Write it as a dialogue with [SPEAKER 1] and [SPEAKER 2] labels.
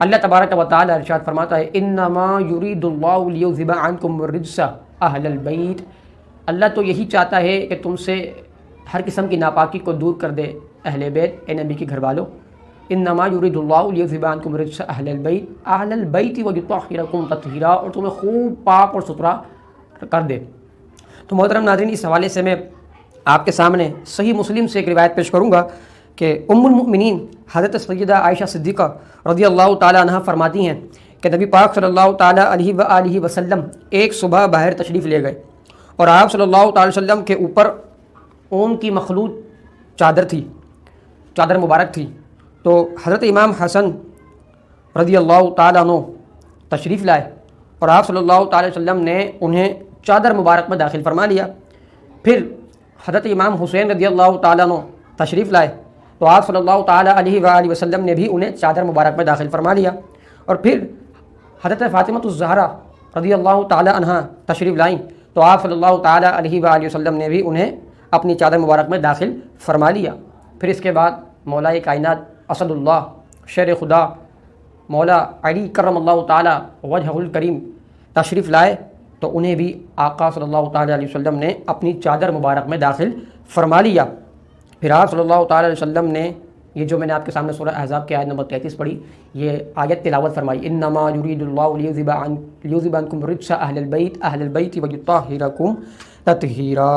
[SPEAKER 1] اللہ تبارک و تعالی ارشاد فرماتا ہے انما یرید اللہ لیذھب عنکم الرجس اہل البیت، اللہ تو یہی چاہتا ہے کہ تم سے ہر قسم کی ناپاکی کو دور کر دے اہل بیت، اے نبی کے گھر والوں۔ انما یرید اللہ لیذھب عنکم الرجس اہل البیت ویطہرکم تطہیرا، اور تمہیں خوب پاک اور ستھرا کر دے۔ تو محترم ناظرین، اس حوالے سے میں آپ کے سامنے صحیح مسلم سے ایک روایت پیش کروں گا کہ ام المؤمنین حضرت سیدہ عائشہ صدیقہ رضی اللہ تعالیٰ عنہ فرماتی ہیں کہ نبی پاک صلی اللہ تعالیٰ علیہ وآلہ وسلم ایک صبح باہر تشریف لے گئے، اور آپ صلی اللہ تعالی وسلم کے اوپر اون کی مخلوط چادر تھی، چادر مبارک تھی۔ تو حضرت امام حسن رضی اللہ تعالیٰ عنہ تشریف لائے، اور آپ صلی اللہ تعالی وسلم نے انہیں چادر مبارک میں داخل فرما لیا۔ پھر حضرت امام حسین رضی اللہ تعالیٰ عنہ تشریف لائے، تو آپ صلی اللہ تعالیٰ علیہ وآلہ وسلم نے بھی انہیں چادر مبارک میں داخل فرما لیا۔ اور پھر حضرت فاطمہ الزہرا رضی اللہ تعالیٰ عنہ تشریف لائیں، تو آپ صلی اللہ تعالیٰ علیہ وآلہ وسلم نے بھی انہیں اپنی چادر مبارک میں داخل فرما لیا۔ پھر اس کے بعد مولا کائنات اسد اللہ شیر خدا مولا علی کرم اللہ تعالیٰ وجہ الکریم تشریف لائے، تو انہیں بھی آقا صلی اللہ تعالیٰ علیہ وسلم نے اپنی چادر مبارک میں داخل فرما لیا۔ پھر آپ صلی اللہ تعالیٰ علیہ وسلم نے یہ جو میں نے آپ کے سامنے سورہ احزاب کی آیت نمبر 33 پڑھی، یہ آیت تلاوت فرمائی، انما یرید اللہ لیذھب عنکم الرجس اہل البیت ویطہرکم تطہیرا۔